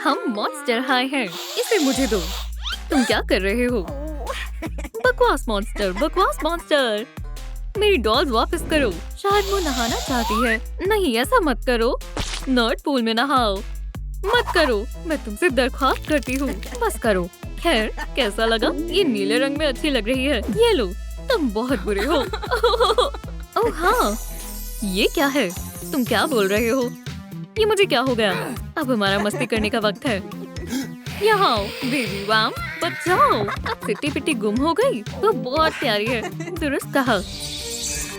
हम monster high हैं। इसे मुझे दो। तुम क्या कर रहे हो? बकवास मॉन्स्टर, बकवास मॉन्स्टर। मेरी डॉल वापस करो। शायद वो नहाना चाहती है। नहीं, ऐसा मत करो। नर्ड पूल में नहाओ। मत करो, मैं तुमसे दरख्वास्त करती हूँ। बस करो। खैर, कैसा लगा? ये नीले रंग में अच्छी लग रही है। ये लो। तुम बहुत बुरे हो। ओह हाँ, ये क्या है? तुम क्या बोल रहे हो? ये मुझे क्या हो गया? अब हमारा मस्ती करने का वक्त है। यहाँ आओ, बेबी वाम, बचाओ। अब सिट्टी पिट्टी गुम हो गई। वो बहुत प्यारी है। दुरुस्त कहा।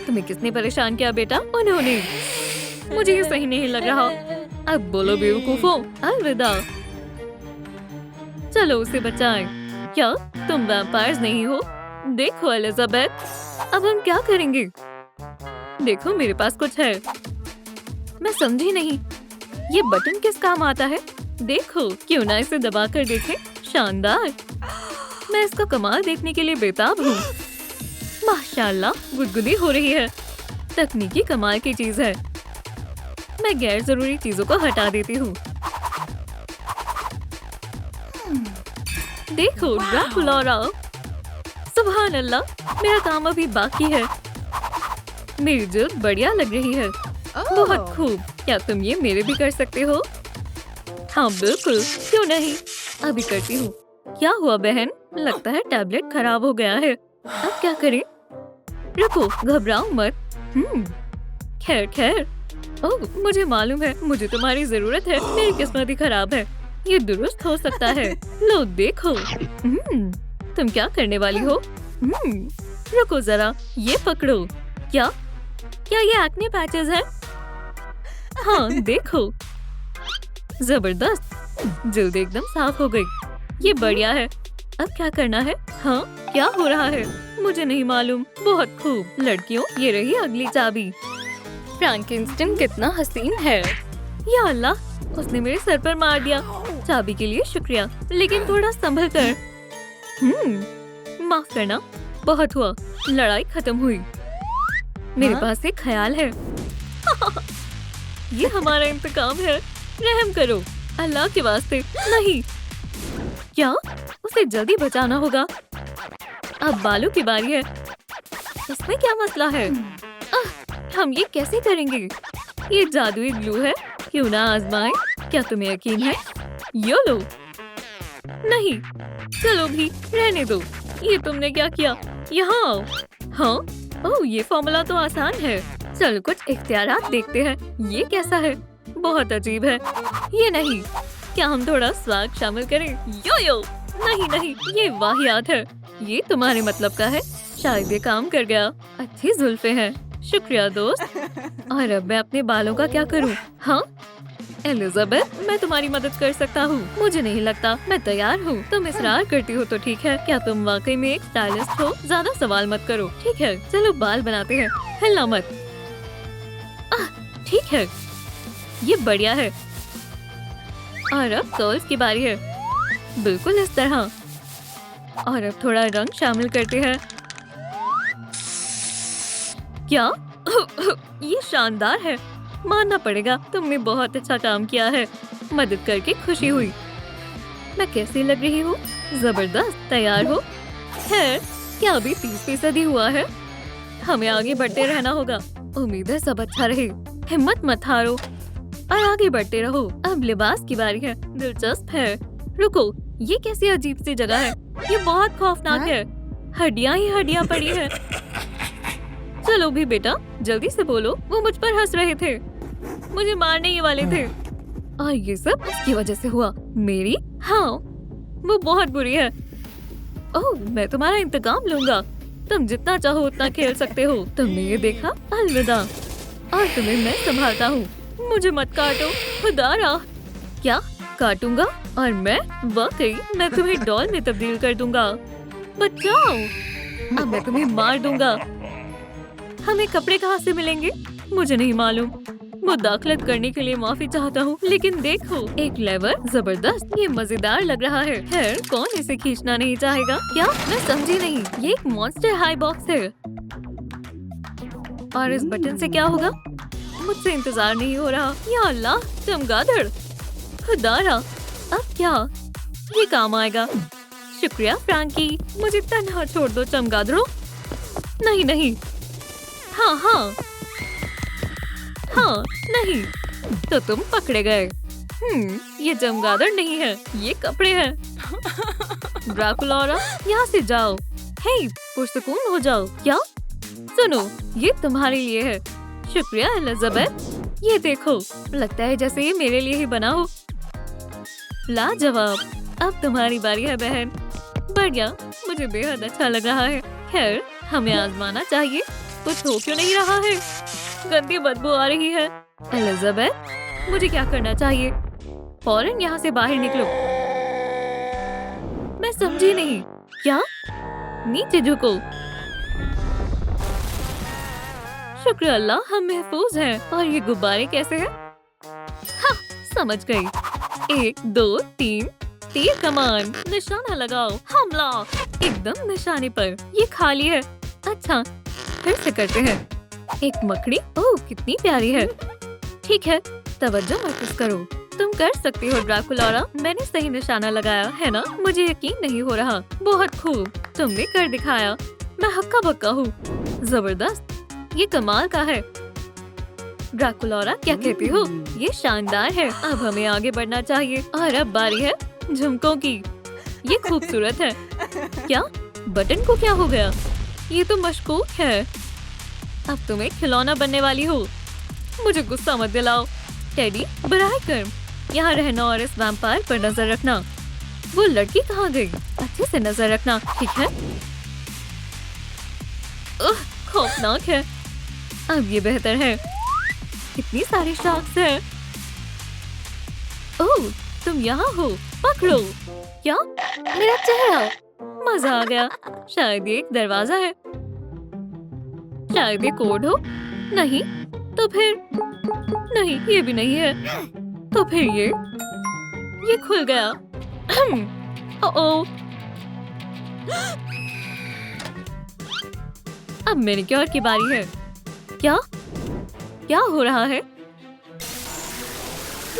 तुम्हें किसने परेशान किया बेटा? उन्होंने। मुझे ये सही नहीं लग रहा। अब बोलो बेवकूफो, अलविदा। चलो उसे बचाएं। क्या तुम वैम्पायर्स नहीं हो? देखो एलिजाबेथ, अब हम क्या करेंगे? देखो मेरे पास कुछ है। मैं समझी नहीं, ये बटन किस काम आता है? देखो, क्यों ना इसे दबा कर देखें। शानदार। मैं इसका कमाल देखने के लिए बेताब हूँ। माशाल्लाह, गुदगुदी हो रही है। तकनीकी कमाल की चीज है। मैं गैर जरूरी चीजों को हटा देती हूँ। देखो ड्रैकुला। सुभान अल्लाह, मेरा काम अभी बाकी है। मेरी जिल्द बढ़िया लग रही है। बहुत खूब। क्या तुम ये मेरे भी कर सकते हो? हाँ बिल्कुल, क्यों नहीं। अभी करती हूँ। क्या हुआ बहन? लगता है टैबलेट खराब हो गया है। अब क्या करें? रुको, घबराओ मत। खैर खैर। ओह, मुझे मालूम है, मुझे तुम्हारी जरूरत है। मेरी किस्मत ही खराब है। ये दुरुस्त हो सकता है। लो देखो। तुम क्या करने वाली हो? रुको जरा, ये पकड़ो। क्या ये एक्ने पैचेस है? हाँ देखो, जबरदस्त। जिल्द एकदम साफ हो गई। ये बढ़िया है। अब क्या करना है? हाँ, क्या हो रहा है? मुझे नहीं मालूम। बहुत खूब लड़कियों, ये रही अगली चाबी। फ्रैंकेनस्टाइन कितना हसीन है। या अल्लाह, उसने मेरे सर पर मार दिया। चाबी के लिए शुक्रिया, लेकिन थोड़ा संभल कर। माफ करना। बहुत हुआ। लड़ाई खत्म हुई। मेरे पास एक ख्याल है। ये हमारा इंतकाम है। रहम करो, अल्लाह के वास्ते। नहीं। क्या? उसे जल्दी बचाना होगा। अब बालों की बारी है। इसमें क्या मसला है? हम ये कैसे करेंगे? ये जादुई ग्लू है। क्यों ना आजमाएं? क्या तुम्हें यकीन है? यो लो। नहीं, चलो भी रहने दो। ये तुमने क्या किया? यहाँ आओ। हाँ, ओह ये फॉर्मूला तो आसान है। चलो कुछ इख्तियारात देखते हैं। ये कैसा है? बहुत अजीब है। ये नहीं। क्या हम थोड़ा स्वाग शामिल करें? यो यो। नहीं नहीं, ये वाहियात है। ये तुम्हारे मतलब का है। शायद ये काम कर गया। अच्छी जुल्फे हैं। शुक्रिया दोस्त। और अब मैं अपने बालों का क्या करूं? हाँ एलिजाबेथ, मैं तुम्हारी मदद कर सकता हूँ। मुझे नहीं लगता। मैं तैयार हूँ। तुम इसरार करती हो तो ठीक है। क्या तुम वाकई में एक स्टाइलिस्ट हो? ज्यादा सवाल मत करो। ठीक है, चलो बाल बनाते हैं। हिलना मत। ठीक है, ये बढ़िया है। और अब कर्ल्स की बारी है। बिल्कुल इस तरह। और अब थोड़ा रंग शामिल करते हैं। क्या? ये शानदार है। मानना पड़ेगा, तुमने बहुत अच्छा काम किया है। मदद करके खुशी हुई। मैं कैसी लग रही हूँ? जबरदस्त। तैयार हो? खैर, क्या अभी 30% ही हुआ है? हमें आगे बढ़ते रहना होगा। उम्मीद है सब अच्छा रहे। हिम्मत मत हारो और आगे बढ़ते रहो। अब लिबास की बारी है। दिलचस्प है। रुको, ये कैसी अजीब सी जगह है? ये बहुत खौफनाक है। हड्डियाँ ही हड्डियाँ पड़ी है। चलो भी बेटा, जल्दी से बोलो। वो मुझ पर हंस रहे थे। मुझे मारने ही वाले थे। और ये सब उसकी वजह से हुआ। मेरी? हाँ, वो बहुत बुरी है। ओह, मैं तुम्हारा इंतकाम लूंगा। तुम जितना चाहो उतना खेल सकते हो। तुमने ये देखा? अलविदा। और तुम्हें मैं संभालता हूँ। मुझे मत काटो, खुदारा। क्या काटूंगा? और मैं? वाकई मैं तुम्हें डॉल में तब्दील कर दूंगा। बचाओ, अब मैं तुम्हें मार दूंगा। हमें कपड़े कहाँ से मिलेंगे? मुझे नहीं मालूम। मुदाखलत करने के लिए माफी चाहता हूँ, लेकिन देखो, एक लेवर। जबरदस्त। ये मजेदार लग रहा है। खैर, कौन इसे खींचना नहीं चाहेगा? क्या? मैं समझी नहीं। ये एक मॉन्स्टर हाई बॉक्स है। और इस बटन से क्या होगा? मुझसे इंतजार नहीं हो रहा। या अल्लाह, चमगादड़, खुदारा। अब क्या? ये काम आएगा। शुक्रिया फ्रैंकी, मुझे तन्हा छोड़ दो चमगादड़ों। नहीं नहीं। हाँ हाँ हाँ, नहीं तो तुम पकड़े गए। ये चमगादड़ नहीं है, ये कपड़े हैं। ड्रैकुला, यहाँ से जाओ। हे, पुरसकून हो जाओ। क्या? सुनो, ये तुम्हारे लिए है। शुक्रिया एलिजाबेथ। ये देखो, लगता है जैसे ये मेरे लिए ही बना हो। लाजवाब। अब तुम्हारी बारी है बहन। बढ़िया, मुझे बेहद अच्छा लग रहा है। खैर, हमें आजमाना चाहिए। कुछ हो क्यों नहीं रहा है? गंदी बदबू आ रही है। एलिजाबेथ, मुझे क्या करना चाहिए? फौरन यहाँ से बाहर निकलो। मैं समझी नहीं। क्या? नीचे झुको। शुक्र अल्लाह, हम महफूज हैं। और ये गुब्बारे कैसे हैं? हाँ, समझ गई। 1 2 3 तीर कमान, निशाना लगाओ, हमला। एकदम निशाने पर। ये खाली है। अच्छा, फिर से करते हैं। एक मकड़ी, ओह कितनी प्यारी है। ठीक है, तवज्जो मरकज करो। तुम कर सकती हो ड्रैकुला, मैंने सही निशाना लगाया है ना? मुझे यकीन नहीं हो रहा। बहुत खूब, तुमने कर दिखाया। मैं हक्का बक्का हूँ। जबरदस्त, ये कमाल का है। ड्रैकुला, क्या कहती हो? ये शानदार है। अब हमें आगे बढ़ना चाहिए। और अब बारी है झुमकों की। ये खूबसूरत है। क्या? बटन को क्या हो गया? ये तो मशकूक है। अब तुम एक खिलौना बनने वाली हो। मुझे गुस्सा मत दिलाओ। टेडी, बराह कर यहाँ रहना और इस वैम्पायर पर नजर रखना। वो लड़की कहाँ गई? अच्छे से नजर रखना, ठीक है? खौफनाक है। अब ये बेहतर है। कितनी सारी शार्क्स हैं। ओह, तुम यहाँ हो। पकड़ो। क्या? मेरा चेहरा। मजा आ गया। शायद ये एक दरवाजा है। शायद ये कोड हो। नहीं तो फिर? नहीं, ये भी नहीं है। तो फिर ये खुल गया। ओह, अब मैनिक्योर की बारी है। क्या? क्या हो रहा है?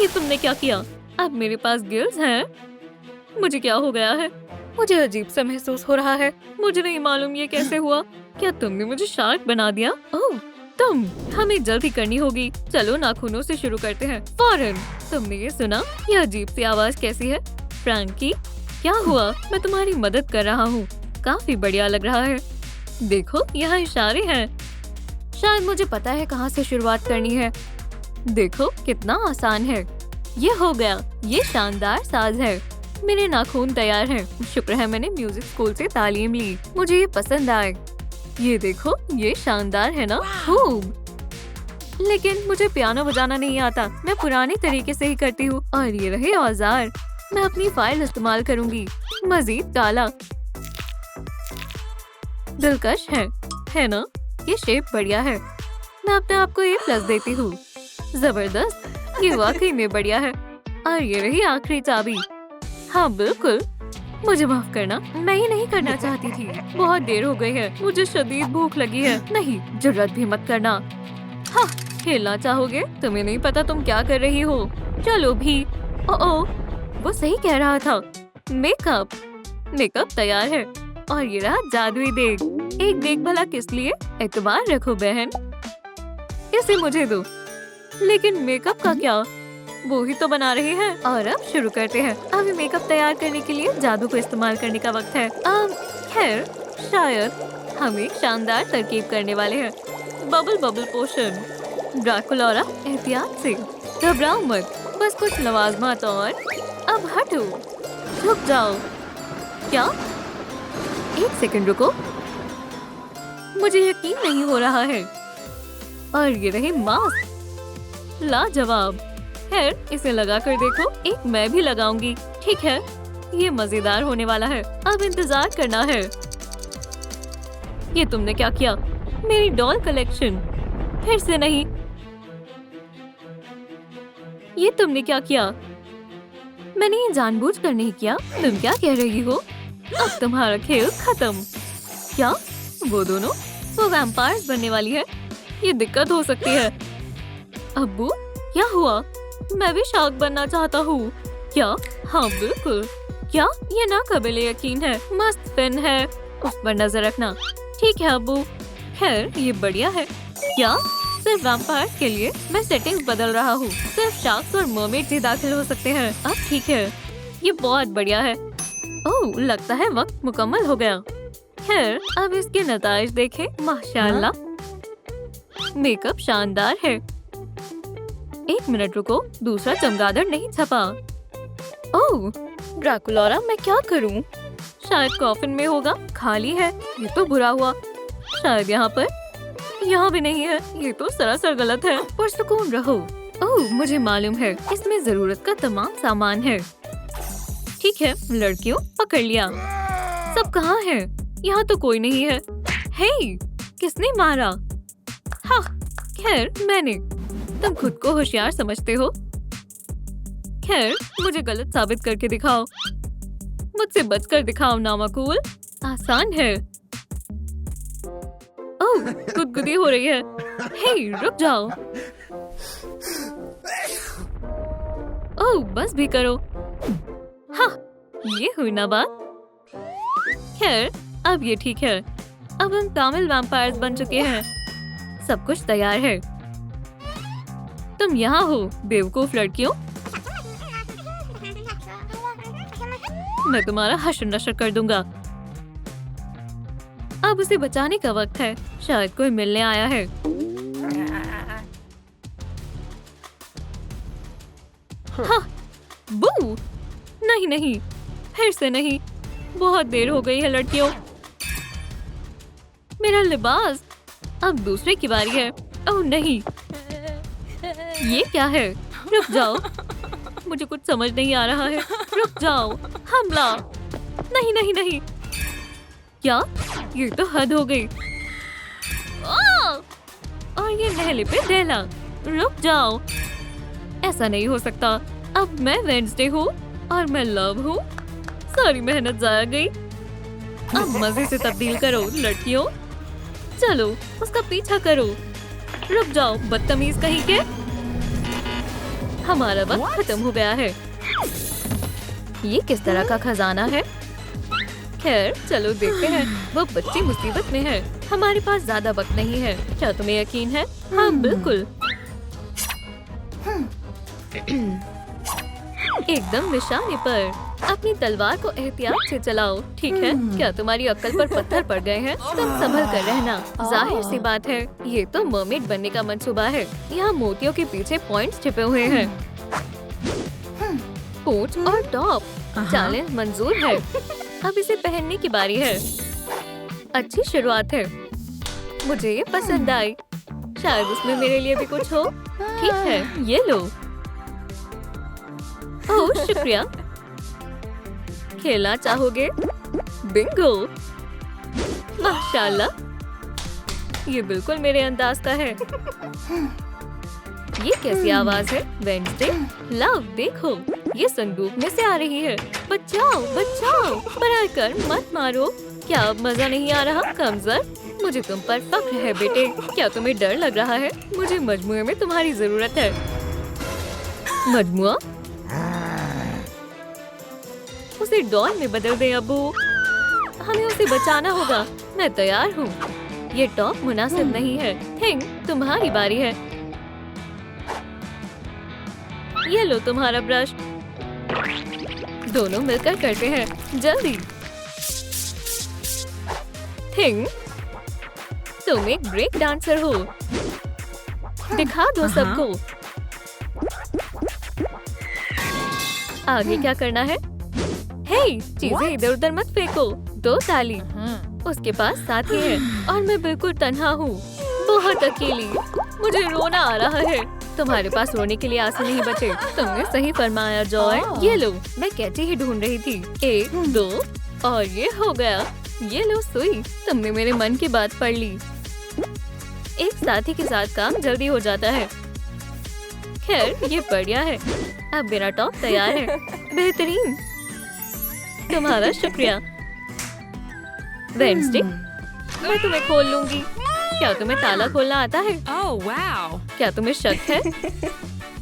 ये तुमने क्या किया? अब मेरे पास गिल्स हैं। मुझे क्या हो गया है? मुझे अजीब सा महसूस हो रहा है। मुझे नहीं मालूम ये कैसे हुआ। क्या तुमने मुझे शार्क बना दिया? ओह, तुम। हमें जल्दी करनी होगी। चलो नाखूनों से शुरू करते हैं। फौरन। तुमने ये सुना? ये अजीब सी आवाज कैसी है? फ्रैंकी, क्या हुआ? मैं तुम्हारी मदद कर रहा हूँ। काफी बढ़िया लग रहा है। देखो, यहाँ इशारे हैं। शायद मुझे पता है कहाँ से शुरुआत करनी है। देखो कितना आसान है। ये हो गया। ये शानदार साज है। मेरे नाखून तैयार हैं। शुक्र है मैंने म्यूजिक स्कूल से तालीम ली। मुझे ये पसंद आए। ये देखो, ये शानदार है ना? खूब। लेकिन मुझे पियानो बजाना नहीं आता। मैं पुराने तरीके से ही करती हूँ। और ये रहे औजार। मैं अपनी फाइल इस्तेमाल करूँगी। मजीद काला। दिलकश है ना? ये शेप बढ़िया है। मैं अपने आप को A+ देती हूँ। जबरदस्त, ये वाकई में बढ़िया है। और ये रही आखिरी चाबी। हाँ बिल्कुल। मुझे माफ करना, मैं ये नहीं करना चाहती थी। बहुत देर हो गई है। मुझे शदीद भूख लगी है। नहीं, जुर्रत भी मत करना। हाँ, खेलना चाहोगे? तुम्हें नहीं पता तुम क्या कर रही हो। चलो भी। ओह, वो सही कह रहा था। मेकअप तैयार है। और ये रहा जादुई देग। एक देग भला किस लिए? एतबार रखो बहन। इसे मुझे दो। लेकिन मेकअप का क्या? वो ही तो बना रही है। और अब शुरू करते हैं। अभी मेकअप तैयार करने के लिए जादू को इस्तेमाल करने का वक्त है। खैर, शायद हम एक शानदार तरकीब करने वाले हैं। बबल पोशन। ड्रैकुला, एहतियात से, घबराओ मत। बस कुछ लवाजमात और अब हटो। रुक जाओ। क्या? 1 सेकंड रुको। मुझे यकीन नहीं हो रहा है। और ये रहे मास्क। लाजवाब। खैर, इसे लगा कर देखो। एक मैं भी लगाऊंगी। ठीक है, ये मजेदार होने वाला है। अब इंतजार करना है। ये तुमने क्या किया? मेरी डॉल कलेक्शन। फिर से नहीं। ये तुमने क्या किया? मैंने ये जानबूझकर नहीं किया। तुम क्या कह रही हो? अब तुम्हारा खेल खत्म। क्या? वो दोनों? वो वैम्पायर्स बनने वाली है। ये दिक्कत हो सकती है। अब्बू, क्या हुआ? मैं भी शार्क बनना चाहता हूँ। क्या? हाँ बिल्कुल। क्या ये नाकाबिले यकीन है। मस्त फिन है, उस पर नजर रखना। ठीक है अब्बू। खैर ये बढ़िया है। क्या सिर्फ वैम्पायर्स के लिए? मैं सेटिंग्स बदल रहा हूँ। सिर्फ शार्क्स और मर्मेड्स ही दाखिल हो सकते हैं। अब ठीक है, ये बहुत बढ़िया है। ओह लगता है वक्त मुकम्मल हो गया। खैर अब इसके नताइज देखें। माशाल्लाह मेकअप शानदार है। एक मिनट रुको, दूसरा चमगादड़ नहीं छपा। ओह ड्रैकुलारा, मैं क्या करूं? शायद कॉफिन में होगा। खाली है, ये तो बुरा हुआ। शायद यहाँ पर। यहाँ भी नहीं है, ये तो सरासर गलत है। पर सुकून रहो। ओह मुझे मालूम है, इसमें जरूरत का तमाम सामान है। ठीक है लड़कियों, पकड़ लिया। सब कहाँ है? यहाँ तो कोई नहीं है। हे किसने मारा? हाँ खैर मैंने। तुम खुद को होशियार समझते हो। खैर मुझे गलत साबित करके दिखाओ। मुझसे बचकर दिखाओ नामाकूल। आसान है। ओह गुदगुदी हो रही है। हे रुक जाओ। ओह बस भी करो। हाँ ये हुई ना बात। खैर अब ये ठीक है। अब हम कामिल वैम्पायर्स बन चुके हैं। सब कुछ तैयार है। तुम यहाँ हो बेवकूफ लड़कियों। मैं तुम्हारा हश्र नश्र कर दूंगा। अब उसे बचाने का वक्त है। शायद कोई मिलने आया है। हाँ बू नहीं नहीं, फिर से नहीं। बहुत देर हो गई है लड़कियों। मेरा लिबास। अब दूसरे की बारी है। ओह नहीं, ये क्या है? रुक जाओ, मुझे कुछ समझ नहीं आ रहा है। रुक जाओ। हमला। नहीं नहीं नहीं। क्या? ये तो हद हो गई। और ये नहले पे डेला। रुक जाओ, ऐसा नहीं हो सकता। अब मैं वेडनेसडे हूँ और मैं लव हूँ। सारी मेहनत जाया गई। अब मजे से तब्दील करो लड़कियों। चलो उसका पीछा करो। रुक जाओ बदतमीज कहीं के। हमारा वक्त खत्म हो गया है। ये किस तरह का खजाना है? खैर चलो देखते हैं। वो बच्ची मुसीबत में है। हमारे पास ज्यादा वक्त नहीं है। क्या तुम्हें यकीन है? हाँ बिल्कुल। एकदम निशाने पर। अपनी तलवार को एहतियात से चलाओ। ठीक है? क्या तुम्हारी अक्ल पर पत्थर पड़ गए हैं? तुम संभल कर रहना। जाहिर सी बात है, ये तो मर्मेड बनने का मंसूबा है। यहाँ मोतियों के पीछे पॉइंट्स छिपे हुए हैं। कोट और टॉप। चैलेंज मंजूर है। अब इसे पहनने की बारी है। अच्छी शुरुआत है। मुझे ये पसंद आई। शायद उसमें मेरे लिए भी कुछ हो। ठीक है, ये लो। ओह शुक्रिया। खेलना चाहोगे? बिंगो। माशाल्लाह, ये बिल्कुल मेरे अंदाज का है। ये कैसी आवाज है? वेडनेसडे। लव देखो, ये संदूक में से आ रही है। बचाओ बचाओ, बराह कर मत मारो। क्या अब मजा नहीं आ रहा? कमजोर, मुझे तुम पर फख्र है बेटे। क्या तुम्हें डर लग रहा है? मुझे मजमुए में तुम्हारी जरूरत है। मजमुआ? उसे डॉल में बदल दे अब्बू। हमें उसे बचाना होगा। मैं तैयार हूँ। ये टॉप मुनासिब नहीं है। थिंग, तुम्हारी बारी है। ये लो तुम्हारा ब्रश। दोनों मिलकर करते हैं। जल्दी। थिंग, तुम एक ब्रेक डांसर हो। दिखा दो सबको। आगे क्या करना है? हे, चीजें इधर उधर मत फेंको। 2 ताली। उसके पास साथी है और मैं बिल्कुल तन्हा हूँ। बहुत अकेली। मुझे रोना आ रहा है। तुम्हारे पास रोने के लिए आंसू नहीं बचे। तुमने सही फरमाया जॉय। ये लो, मैं कैची ही ढूंढ रही थी। 1 2 और ये हो गया। ये लो सुई। तुमने मेरे मन की बात पढ़ ली। एक साथी के साथ काम जल्दी हो जाता है। खैर ये बढ़िया है। अब मेरा टॉप तैयार है। बेहतरीन। तुम्हारा शुक्रिया। वेडनेसडे, मैं तुम्हें खोल लूंगी। क्या तुम्हें ताला खोलना आता है? Oh, wow. क्या तुम्हें शक है?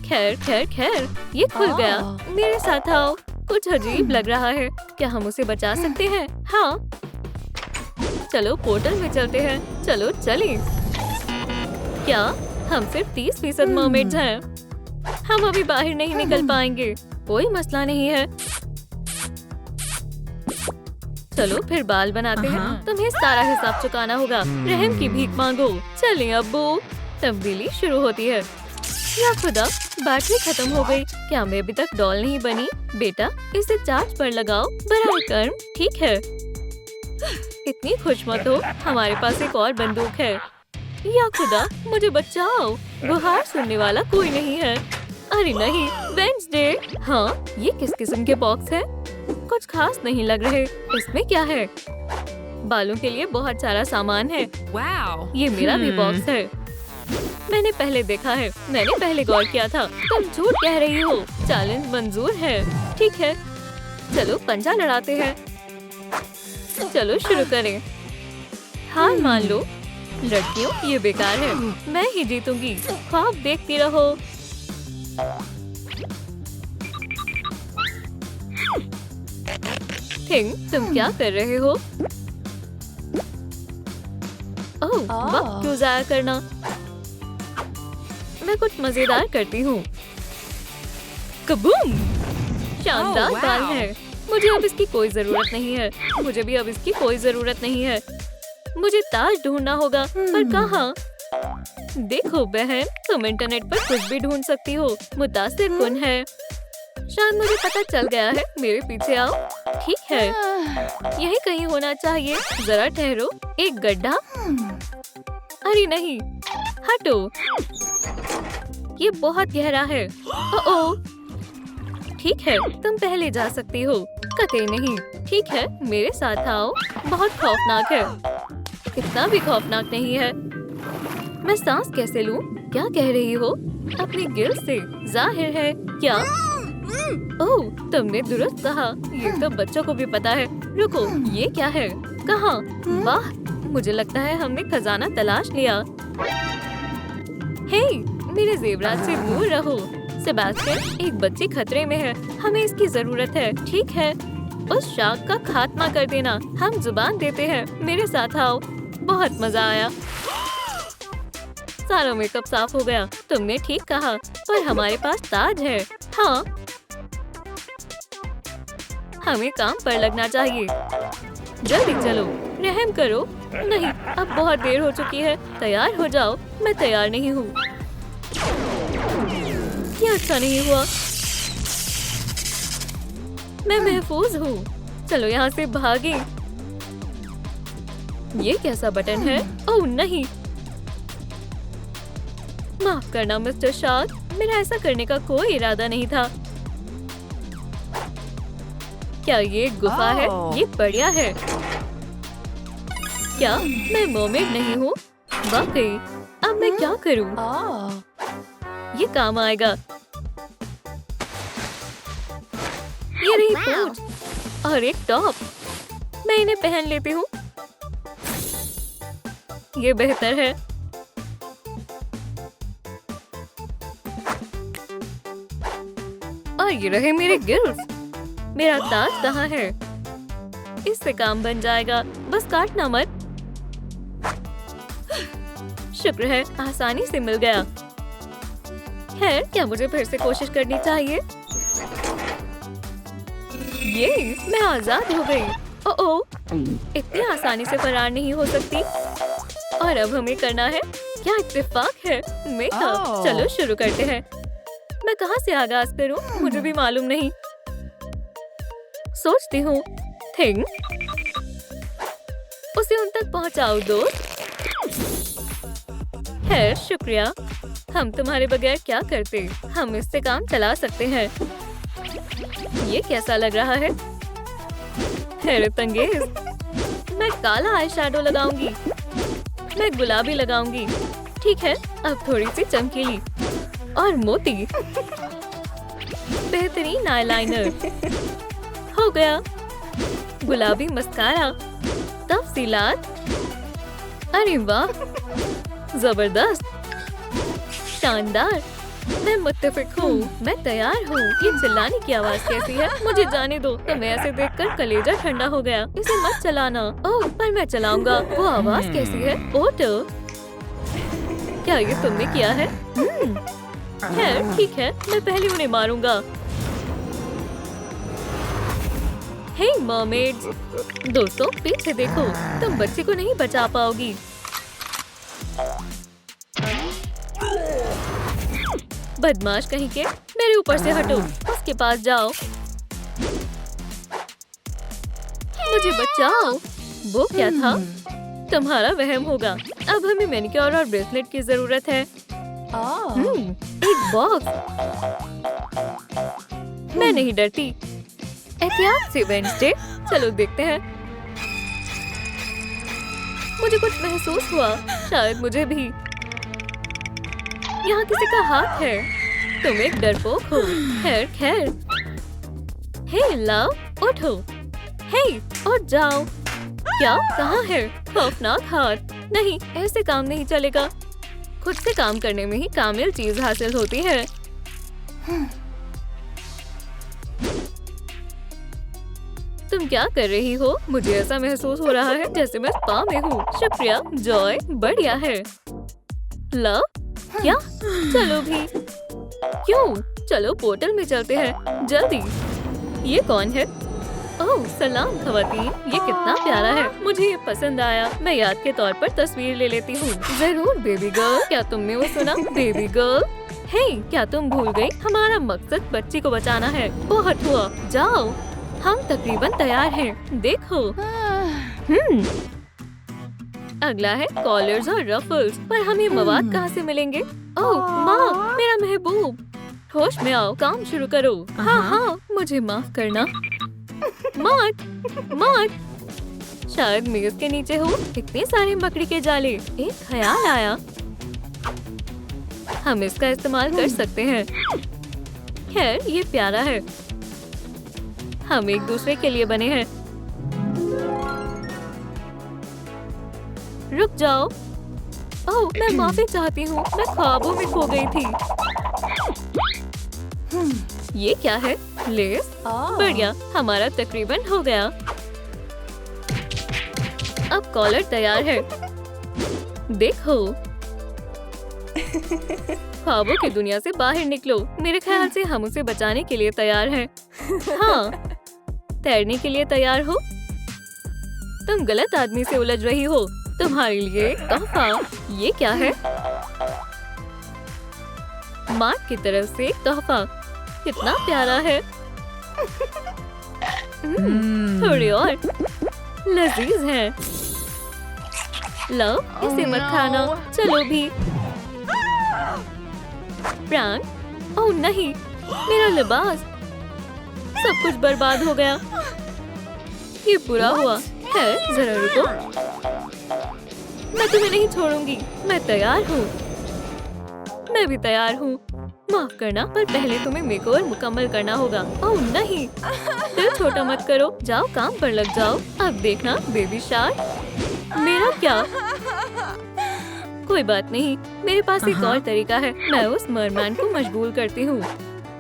खैर खैर खैर, ये खुल गया। मेरे साथ आओ। कुछ अजीब लग रहा है। क्या हम उसे बचा सकते हैं? हाँ, चलो पोर्टल में चलते हैं। चलो चलें। क्या हम सिर्फ 30% मर्मेड्स हैं? हम अभी बाहर नहीं निकल पाएंगे। कोई मसला नहीं है। चलो फिर बाल बनाते हैं। तुम्हें सारा हिसाब चुकाना होगा। रहम की भीख मांगो। चलें अब्बू। तब्दीली शुरू होती है। या खुदा, बैटरी खत्म हो गई। क्या मैं अभी तक डॉल नहीं बनी? बेटा, इसे चार्ज पर लगाओ। बराबर कर्म। ठीक है। इतनी खुश मत हो, हमारे पास एक और बंदूक है। या खुदा, मुझे बचाओ। गुहार सुनने वाला कोई नहीं है। अरे नहीं, वेडनेसडे। हाँ, ये किस किस्म के बॉक्स है? कुछ खास नहीं लग रहे। इसमें क्या है? बालों के लिए बहुत सारा सामान है। वाओ, ये मेरा भी बॉक्स है। मैंने पहले देखा है। मैंने पहले गौर किया था। तुम झूठ कह रही हो। चैलेंज मंजूर है। ठीक है, चलो पंजा लड़ाते हैं। चलो शुरू करें। हार मान लो। लड़कियों, ये बेकार है। मैं ही जीतूंगी। ख्वाब देखती रहो। थिंग, तुम क्या कर रहे हो? ओह, वक्त क्यों जाया करना? मैं कुछ मजेदार करती हूँ। कबूम! शानदार बाल है। मुझे अब इसकी कोई जरूरत नहीं है। मुझे भी अब इसकी कोई जरूरत नहीं है। मुझे ताज ढूंढना होगा, पर कहाँ? देखो बहन, तुम इंटरनेट पर कुछ भी ढूंढ सकती हो। मुतासिर कौन है? शायद मुझे पता चल गया है। मेरे पीछे आओ। ठीक है, यही कहीं होना चाहिए। जरा ठहरो। एक गड्ढा। अरे नहीं, हटो। ये बहुत गहरा है। ओह, ठीक है, तुम पहले जा सकती हो। कतई नहीं। ठीक है, मेरे साथ आओ। बहुत खौफनाक है। इतना भी खौफनाक नहीं है। मैं सांस कैसे लूं? क्या कह रही हो? अपनी गिल्स से। जाहिर है। क्या? ओह, तुमने दुरुस्त कहा। ये तो बच्चों को भी पता है। रुको, ये क्या है? कहाँ? वाह, मुझे लगता है हमने खजाना तलाश लिया। हे, मेरे जेवरात से दूर रहो। सेबास्टियन, एक बच्ची खतरे में है। हमें इसकी जरूरत है। ठीक है, उस शार्क का खात्मा कर देना। हम जुबान देते हैं। मेरे साथ आओ। बहुत मजा आया। सारा मेकअप साफ हो गया। तुमने ठीक कहा, पर हमारे पास ताज है। हाँ, हमें काम पर लगना चाहिए। जल्दी चलो। रहम करो। नहीं, अब बहुत देर हो चुकी है। तैयार हो जाओ। मैं तैयार नहीं हूँ। ये अच्छा नहीं हुआ। मैं महफूज हूँ। चलो यहाँ से भागे। ये कैसा बटन है? ओह नहीं, माफ करना मिस्टर शार्क। मेरा ऐसा करने का कोई इरादा नहीं था। क्या ये एक गुफा है? ये बढ़िया है। क्या मैं मरमेड नहीं हूँ? वाकई। अब मैं क्या करूँ? ये काम आएगा। ये रही पूंछ और एक टॉप। मैं इन्हें पहन लेती हूँ। ये बेहतर है। और ये रहे मेरे गिल्स। मेरा ताज कहाँ है? इससे काम बन जाएगा। बस काटना मत। शुक्र है, आसानी से मिल गया। खैर, क्या मुझे फिर से कोशिश करनी चाहिए? ये, मैं आजाद हो गई। ओह, इतनी आसानी से फरार नहीं हो सकती। और अब हमें करना है। क्या इत्तेफाक है। मेकअप। चलो शुरू करते हैं। मैं कहाँ से आगाज करूं? मुझे भी मालूम नहीं। सोचती हूँ। थिंग, उसे उन तक पहुँचाओ दोस्त। खैर, शुक्रिया। हम तुम्हारे बगैर क्या करते? हम इससे काम चला सकते हैं। ये कैसा लग रहा है? हैरत अंगेज। मैं काला आई शैडो लगाऊंगी। मैं गुलाबी लगाऊंगी। ठीक है, अब थोड़ी सी चमकीली और मोती। बेहतरीन आईलाइनर। हो गया। गुलाबी मस्कारा। तफसीलात। अरे वाह, जबरदस्त, शानदार। मैं मुत्तफिक हूँ, मैं तैयार हूँ। ये चिल्लाने की आवाज कैसी है? मुझे जाने दो। तो मैं ऐसे देखकर कलेजा ठंडा हो गया। इसे मत चलाना। ओह, पर मैं चलाऊंगा। वो आवाज कैसी है? ओटो, क्या ये तुमने किया है? खैर ठीक है, मैं पहले उन्हें मारूंगा। हे मर्मेड्स, दोस्तों पीछे देखो, तुम बच्चे को नहीं बचा पाओगी। बदमाश कहीं के, मेरे ऊपर से हटो, उसके पास जाओ। मुझे बचाओ। वो क्या था? तुम्हारा वहम होगा। अब हमें मैनिक्योर और ब्रेसलेट की जरूरत है। एक बॉक्स। मैं नहीं डरती। एहतियात से वेडनेसडे, चलो देखते हैं। मुझे कुछ महसूस हुआ, शायद मुझे भी। यहाँ किसी का हाथ है। तुम एक डरपोक हो। खैर खैर। हे लव, उठो। हे, उठ जाओ। क्या? कहाँ है? खौफनाक हाथ। नहीं, ऐसे काम नहीं चलेगा। खुद से काम करने में ही कामिल चीज हासिल होती है। तुम क्या कर रही हो? मुझे ऐसा महसूस हो रहा है जैसे मैं स्पा में हूँ। शुक्रिया जॉय, बढ़िया है। लव, क्या? चलो भी। क्यों? चलो पोर्टल में चलते हैं, जल्दी। ये कौन है? ओह सलाम खवातीन, ये कितना प्यारा है। मुझे ये पसंद आया। मैं याद के तौर पर तस्वीर ले लेती हूँ। जरूर बेबी गर्ल। क्या तुमने वो सुना? Baby girl. हे, क्या तुम भूल गई? हमारा मकसद बच्ची को बचाना है। बहुत हुआ, जाओ। हम तकरीबन तैयार हैं। देखो। अगला है कॉलर्स और रफल्स, पर हमें मवाद कहाँ से मिलेंगे? ओह माँ, मेरा महबूब। होश में आओ, काम शुरू करो। हाँ हाँ, मुझे माफ करना। मार्ट, मार्ट, शायद मेज के नीचे हो। इतने सारे मकड़ी के जाले। एक ख्याल आया, हम इसका इस्तेमाल कर सकते हैं। खैर ये प्यारा है। हम एक दूसरे के लिए बने हैं। रुक जाओ। ओह, मैं माफी चाहती हूँ, मैं ख्वाबों में खो गई थी। ये क्या है? लेस? बढ़िया, हमारा तकरीबन हो गया। अब कॉलर तैयार है। देखो। ख्वाबों की दुनिया से बाहर निकलो। मेरे ख्याल से हम उसे बचाने के लिए तैयार हैं। हाँ, तैरने के लिए तैयार हो? तुम गलत आदमी से उलझ रही हो। तुम्हारे लिए एक तोहफा। ये क्या है? मार्क की तरफ से एक तोहफा। कितना प्यारा है। थोड़ी और लजीज है। लो, इसे मत खाना। चलो भी। प्रैंक? ओह नहीं, मेरा लिबास। सब कुछ बर्बाद हो गया। ये बुरा हुआ है। जरा रुको, मैं तुम्हें नहीं छोड़ूंगी। मैं तैयार हूँ। मैं भी तैयार हूँ। माफ करना, पर पहले तुम्हें मेकओवर मुकम्मल करना होगा। ओह नहीं, दिल छोटा मत करो। जाओ काम पर लग जाओ। अब देखना बेबी शार्क। मेरा क्या? कोई बात नहीं, मेरे पास एक और तरीका है। मैं उस मरमैन को मशगूल करती हूँ।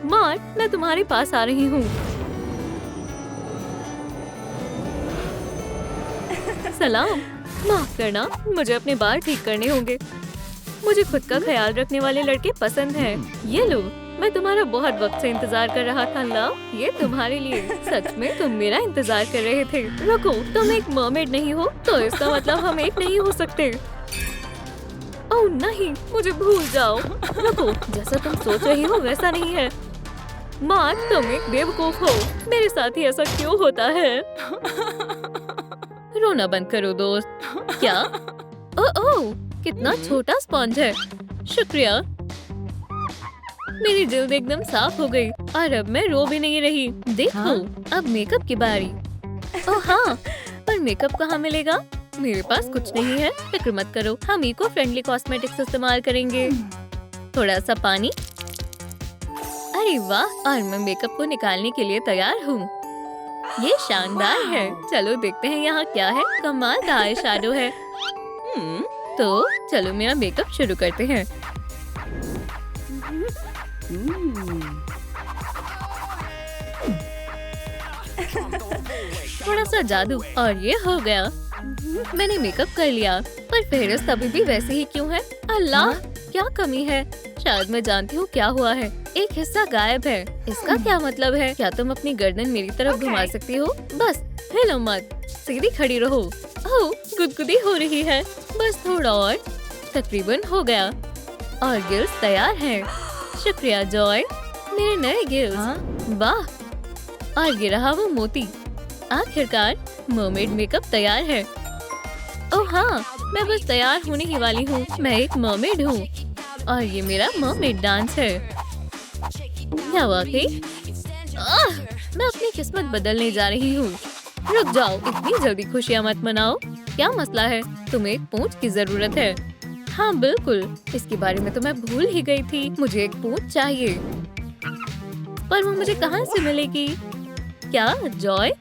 मार्क, मैं तुम्हारे पास आ रही हूँ। सलाम। माफ करना, मुझे अपने बाल ठीक करने होंगे। मुझे खुद का ख्याल रखने वाले लड़के पसंद हैं। ये लो, मैं तुम्हारा बहुत वक्त से इंतजार कर रहा था। लव, ये तुम्हारे लिए। सच में तुम मेरा इंतजार कर रहे थे। रुको, तुम एक मर्मेड नहीं हो, तो इसका मतलब हम एक नहीं हो सकते। ओह नहीं, मुझे भूल जाओ। रुको, जैसा तुम सोच रही हो वैसा नहीं है। मार्क, तुम एक बेवकूफ हो। मेरे साथ ही ऐसा क्यों होता है? रोना बंद करो दोस्त। क्या? ओह, कितना छोटा स्पंज है। शुक्रिया। मेरी जल्द एकदम साफ हो गई और अब मैं रो भी नहीं रही। देखो, अब मेकअप की बारी। ओह हाँ, पर मेकअप कहाँ मिलेगा? मेरे पास कुछ नहीं है। फिक्र मत करो, हम इको फ्रेंडली कॉस्मेटिक्स इस्तेमाल करेंगे। थोड़ा सा पानी। अरे वाह, और मैं मेकअप को निकालने के लिए तैयार हूँ। ये शानदार है। चलो देखते हैं यहाँ क्या है। कमाल का आई शैडो है। तो चलो मेरा मेकअप शुरू करते हैं। थोड़ा सा जादू और ये हो गया। मैंने मेकअप कर लिया, पर फेहरिस्त अभी भी वैसे ही क्यों है? अल्लाह, क्या कमी है? शायद मैं जानती हूँ क्या हुआ है। एक हिस्सा गायब है। इसका क्या मतलब है? क्या तुम अपनी गर्दन मेरी तरफ घुमा सकती हो? बस हिलो मत, सीधी खड़ी रहो। ओह, गुदगुदी हो रही है। बस थोड़ा और। तकरीबन हो गया और गिल्स तैयार हैं। शुक्रिया जॉय, मेरे नए गिल्स। वाह, और ये रहा वो मोती। आखिरकार मरमेड मेकअप तैयार है। ओह हाँ, मैं बस तैयार होने ही वाली हूँ। मैं एक मरमेड हूँ और ये मेरा मरमेड डांस है। क्या वाकई? मैं अपनी किस्मत बदलने जा रही हूँ। रुक जाओ, इतनी जल्दी खुशियाँ मत मनाओ। क्या मसला है? तुम्हें एक पूंछ की जरूरत है। हाँ बिल्कुल, इसके बारे में तो मैं भूल ही गई थी। मुझे एक पूंछ चाहिए, पर वो मुझे कहाँ से मिलेगी? क्या जॉय,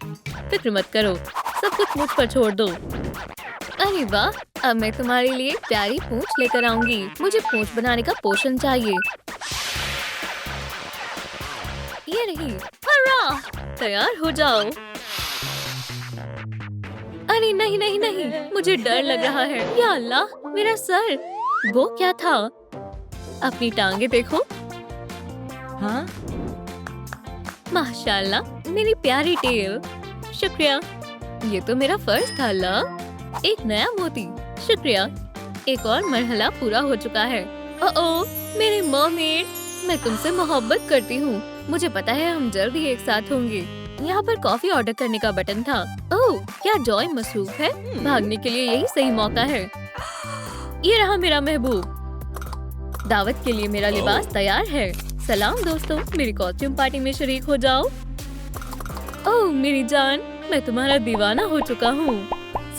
फिक्र मत करो, सब कुछ मुझ पर छोड़ दो। अरे वाह, अब मैं तुम्हारे लिए प्यारी पूंछ लेकर आऊंगी। मुझे पूंछ बनाने का पोषण चाहिए। ये रही। हर्रा! तैयार हो जाओ। अरे नहीं नहीं नहीं, मुझे डर लग रहा है। या अल्लाह, मेरा सर! वो क्या था? अपनी टांगे देखो। हाँ? माशाल्लाह, मेरी प्यारी टेल। शुक्रिया, ये तो मेरा फर्ज था। ला, एक नया मोती। शुक्रिया, एक और मरहला पूरा हो चुका है। ओह, मेरे मरमेड, मैं तुमसे मोहब्बत करती हूँ। मुझे पता है हम जल्द ही एक साथ होंगे। यहाँ पर कॉफी ऑर्डर करने का बटन था। ओह, क्या जॉय मसरूफ है? भागने के लिए यही सही मौका है। ये रहा मेरा महबूब। दावत के लिए मेरा लिबास तैयार है। सलाम दोस्तों, मेरी कॉस्ट्यूम पार्टी में शरीक हो जाओ। ओह मेरी जान, मैं तुम्हारा दीवाना हो चुका हूँ।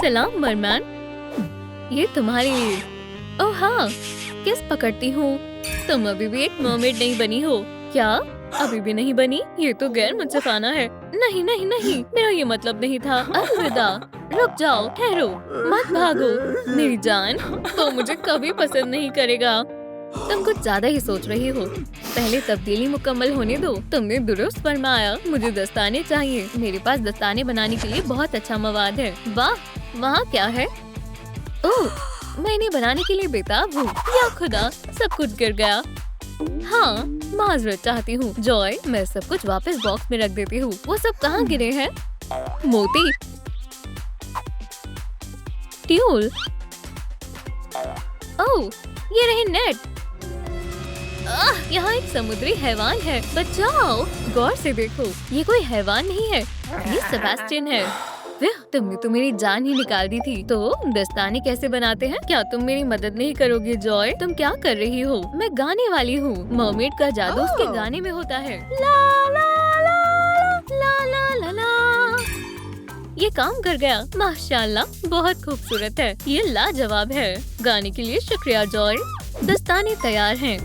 सलाम मरमैन, ये तुम्हारे लिए। ओह हाँ, किस पकड़ती हूँ? तुम अभी भी एक मरमेड नहीं बनी हो क्या? अभी भी नहीं बनी? ये तो गैर मुंसिफाना है। नहीं नहीं नहीं, मेरा ये मतलब नहीं था। अलविदा। रुक जाओ, ठहरो, मत भागो। मेरी जान, तो मुझे कभी पसंद नहीं करेगा। तुम कुछ ज्यादा ही सोच रही हो। पहले तब्दीली मुकम्मल होने दो। तुमने दुरुस्त फरमाया, मुझे दस्ताने चाहिए। मेरे पास दस्ताने बनाने के लिए बहुत अच्छा मवाद है। वाह, वहाँ क्या है? ओह, मैं इन्हें बनाने के लिए बेताब हूँ। या खुदा, सब कुछ गिर गया। हाँ, माजरत चाहती हूँ जॉय, मैं सब कुछ वापस बॉक्स में रख देती हूँ। वो सब कहाँ गिरे हैं? मोती, ट्यूल। ओह, ये रहे नेट। यहाँ एक समुद्री हैवान है। बचाओ, गौर से देखो, ये कोई हैवान नहीं है, ये सेबेस्टियन है। तुमने तो मेरी जान ही निकाल दी थी। तो दस्ताने कैसे बनाते हैं? क्या तुम मेरी मदद नहीं करोगे जॉय? तुम क्या कर रही हो? मैं गाने वाली हूँ। मरमेड का जादू उसके गाने में होता है। ला ला ला ला ला ला ला। ये काम कर गया। माशाल्लाह, बहुत खूबसूरत है। ये लाजवाब है। गाने के लिए शुक्रिया जॉय। दस्ताने तैयार हैं।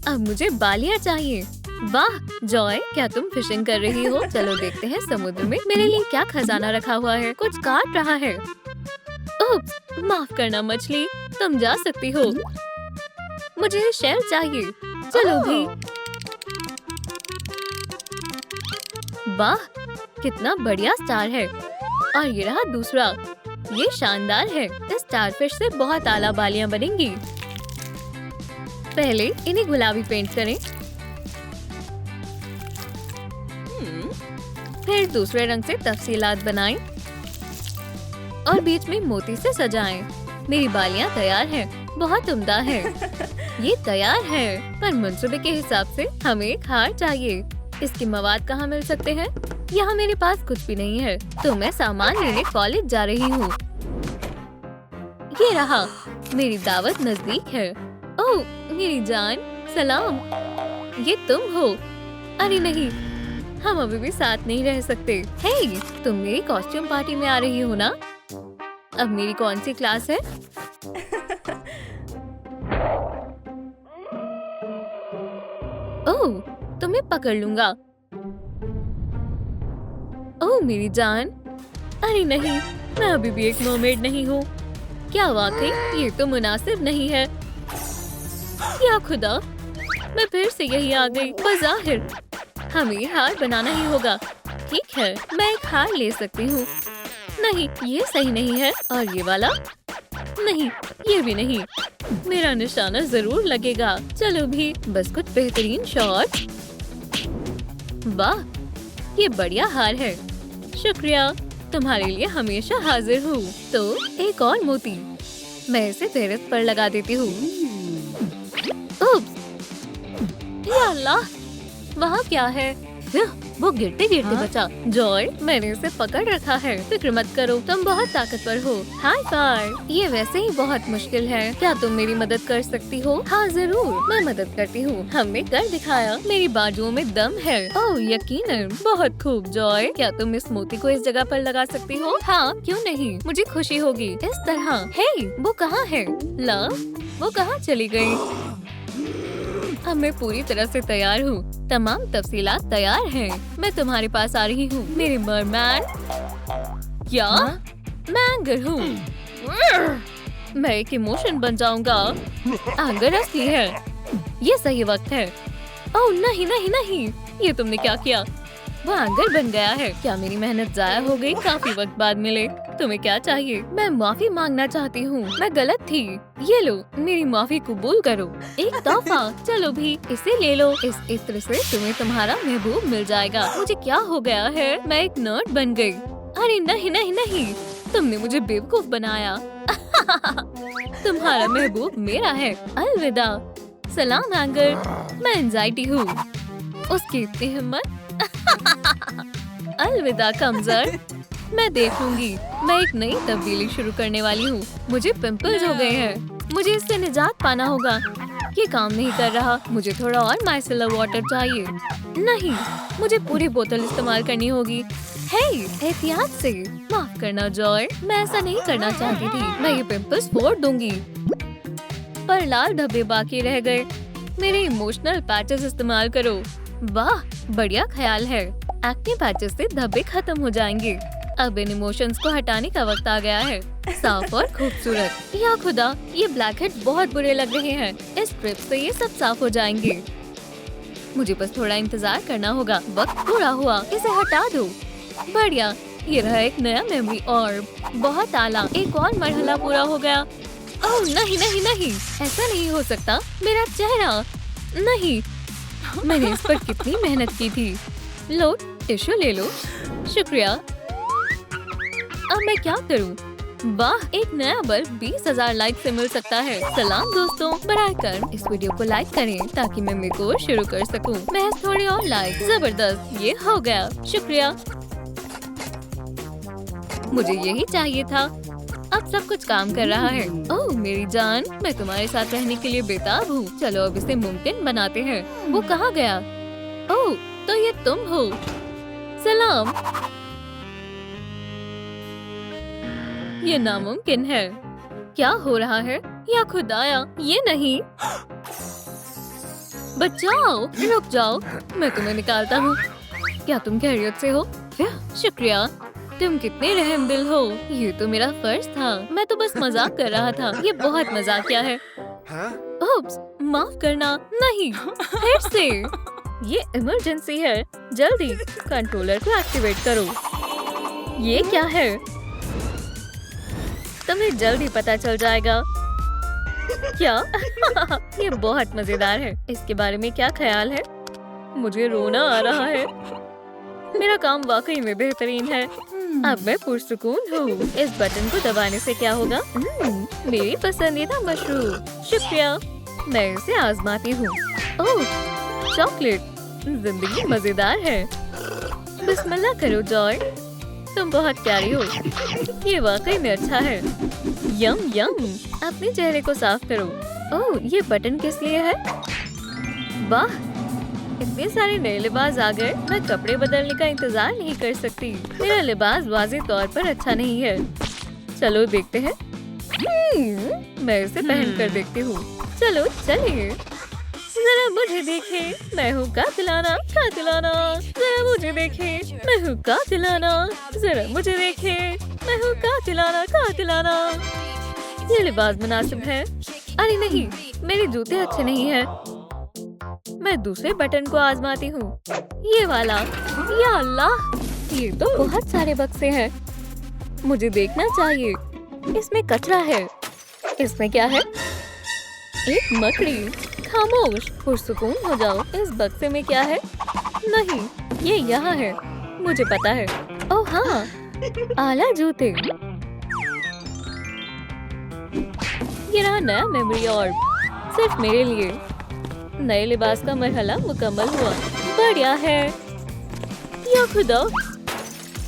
अब मुझे बालियाँ चाहिए। वाह जॉय, क्या तुम फिशिंग कर रही हो? चलो देखते हैं समुद्र में मेरे लिए क्या खजाना रखा हुआ है। कुछ काट रहा है। ओह, माफ करना मछली, तुम जा सकती हो। मुझे शेल चाहिए। चलो भी। वाह, कितना बढ़िया स्टार है। और ये रहा दूसरा। ये शानदार है। इस स्टारफिश से बहुत आला बालियां बनेंगी। पहले इन्हें गुलाबी पेंट करें, फिर दूसरे रंग से तफसीलात बनाएं और बीच में मोती से सजाएं। मेरी बालियां तैयार हैं। बहुत उम्दा है। ये तैयार है, पर मंसूबे के हिसाब से हमें एक हार चाहिए। इसके मवाद कहाँ मिल सकते हैं? यहाँ मेरे पास कुछ भी नहीं है, तो मैं सामान लेने कॉलेज जा रही हूँ। ये रहा, मेरी दावत नजदीक है। ओह मेरी जान, सलाम। ये तुम हो? अरे नहीं, हम अभी भी साथ नहीं रह सकते। हे, तुम मेरी कॉस्ट्यूम पार्टी में आ रही हो ना? अब मेरी कौन सी क्लास है? ओह, तुम्हें पकड़ लूंगा। ओह मेरी जान, अरे नहीं, मैं अभी भी एक मरमेड नहीं हूँ। क्या वाकई? ये तो मुनासिब नहीं है। या खुदा, मैं फिर से यही आ गई। बज़ाहिर हमें हार बनाना ही होगा। ठीक है, मैं एक हार ले सकती हूँ। नहीं, ये सही नहीं है। और ये वाला नहीं, ये भी नहीं। मेरा निशाना जरूर लगेगा। चलो भी, बस कुछ बेहतरीन शॉट। वाह, ये बढ़िया हार है। शुक्रिया, तुम्हारे लिए हमेशा हाजिर हूँ। तो एक और मोती, मैं इसे टेरेस पर लगा देती हूँ। या अल्लाह, वहाँ क्या है? वो गिरते गिरते बचा। जॉय, मैंने इसे पकड़ रखा है। फिक्र मत करो, तुम बहुत ताकतवर हो। High five. ये वैसे ही बहुत मुश्किल है। क्या तुम मेरी मदद कर सकती हो? हाँ जरूर, मैं मदद करती हूँ। हमने कर दिखाया। मेरी बाजुओं में दम है। ओह यकीनन, बहुत खूब। जॉय, क्या तुम इस मोती को इस जगह पर लगा सकती हो? हाँ, क्यों नहीं, मुझे खुशी होगी। इस तरह। हे, वो कहाँ है? लव, वो कहाँ चली गई? अब मैं पूरी तरह से तैयार हूँ। तमाम तफसीलात तैयार हैं। मैं तुम्हारे पास आ रही हूँ, मेरे मरमैन। क्या? मैं एंगर हूँ। मैं एक इमोशन बन जाऊंगा। एंगर असली है। ये सही वक्त है। ओह नहीं नहीं नहीं, ये तुमने क्या किया? वो एंगर बन गया है। क्या मेरी मेहनत जाया हो गई? काफी वक्त बाद मिले। तुम्हें क्या चाहिए? मैं माफी मांगना चाहती हूँ। मैं गलत थी। ये लो, मेरी माफी कबूल करो। एक तोहफा। चलो भी, इसे ले लो। इस इत्र से तुम्हें तुम्हारा महबूब मिल जाएगा। मुझे क्या हो गया है? मैं एक नर्ड बन गई। अरे नहीं नहीं नहीं, तुमने मुझे बेवकूफ बनाया। तुम्हारा महबूब मेरा है। अलविदा। सलाम एंगर, मैं एंजाइटी हूँ। उसकी इतनी हिम्मत। अलविदा कमजोर, मैं देख लूंगी। मैं एक नई तब्दीली शुरू करने वाली हूँ। मुझे पिंपल्स हो गए हैं। मुझे इससे निजात पाना होगा। ये काम नहीं कर रहा। मुझे थोड़ा और माइसेलर वाटर चाहिए। नहीं, मुझे पूरी बोतल इस्तेमाल करनी होगी। हे, एहतियात से। माफ करना जॉय, मैं ऐसा नहीं करना चाहती थी। मैं ये पिंपल्स फोड़ दूंगी। पर लाल धब्बे बाकी रह गए। मेरे इमोशनल पैचेस इस्तेमाल करो। वाह, बढ़िया ख्याल है। एक्ने पैचेस से धब्बे खत्म हो जाएंगे। अब इन इमोशंस को हटाने का वक्त आ गया है। साफ और खूबसूरत। या खुदा, ये ब्लैक हेड बहुत बुरे लग रहे हैं। इस ट्रिप से ये सब साफ हो जाएंगे। मुझे बस थोड़ा इंतजार करना होगा। वक्त पूरा हुआ, इसे हटा दो। बढ़िया, ये रहा एक नया मेमोरी ऑर्ब। बहुत आला। एक और मरहला पूरा हो गया। ओह नहीं नहीं नहीं, ऐसा नहीं हो सकता। मेरा चेहरा नहीं। मैंने इस पर कितनी मेहनत की थी। लो, टिश्यू ले लो। शुक्रिया। अब मैं क्या करूं? वाह, एक नया बल्ब 20,000 लाइक से मिल सकता है। सलाम दोस्तों, बराए कर इस वीडियो को लाइक करें ताकि मैं मेरे को शुरू कर सकूं। महज थोड़ी और लाइक। जबरदस्त, ये हो गया। शुक्रिया, मुझे यही चाहिए था। अब सब कुछ काम कर रहा है। ओह मेरी जान, मैं तुम्हारे साथ रहने के लिए बेताब हूँ। चलो अब इसे मुमकिन बनाते हैं। वो कहाँ गया? ओह, तो ये तुम हो। सलाम। ये नामुमकिन है। क्या हो रहा है? या खुदाया, ये नहीं। बचाओ, रुक जाओ, मैं तुम्हें निकालता हूँ। क्या तुम खैरियत से हो? शुक्रिया, तुम कितने रहमदिल हो। ये तो मेरा फर्ज था। मैं तो बस मजाक कर रहा था। ये बहुत मजाकिया है। ओप्स, माफ करना। नहीं, फिर से। ये इमरजेंसी है। जल्दी कंट्रोलर को एक्टिवेट करो। ये क्या है? तुम्हें जल्दी पता चल जाएगा। क्या? ये बहुत मजेदार है। इसके बारे में क्या ख्याल है? मुझे रोना आ रहा है। मेरा काम वाकई में बेहतरीन है। अब मैं पुरसुकून हूँ। इस बटन को दबाने से क्या होगा? मेरी पसंदीदा मशरूम। शुक्रिया, मैं इसे आजमाती हूँ। ओह, चॉकलेट। जिंदगी मजेदार है। बिस्मिल्लाह करो जॉय, तुम बहुत प्यारी हो। ये वाकई में अच्छा है। यम यम। अपने चेहरे को साफ करो। ओह, ये बटन किस लिए है? वाह, इतने सारे नए लिबास आ गए। मैं कपड़े बदलने का इंतजार नहीं कर सकती। मेरा लिबास वाज़ेह तौर पर अच्छा नहीं है। चलो देखते हैं। मैं इसे पहन कर देखती हूँ। चलो चलिए। जरा मुझे देखें, मैं हूँ कातिलाना कातिलाना। जरा मुझे देखें, मैं हूँ कातिलाना। जरा मुझे देखें, मैं हूँ कातिलाना कातिलाना। ये लिबास मुनासिब है। अरे नहीं, मेरे जूते अच्छे नहीं हैं। मैं दूसरे बटन को आजमाती हूँ। ये वाला। या अल्लाह, ये तो बहुत सारे बक्से हैं। मुझे देखना चाहिए। इसमें कचरा है। इसमें क्या है? एक मकड़ी। खामोश, पुरसुकून हो जाओ। इस बक्से में क्या है? नहीं, ये यहाँ है। मुझे पता है। ओह हाँ, आला जूते। ये रहा नया मेमोरी ऑर्ब, सिर्फ मेरे लिए। नए लिबास का मरहला मुकम्मल हुआ। बढ़िया है। या खुदा,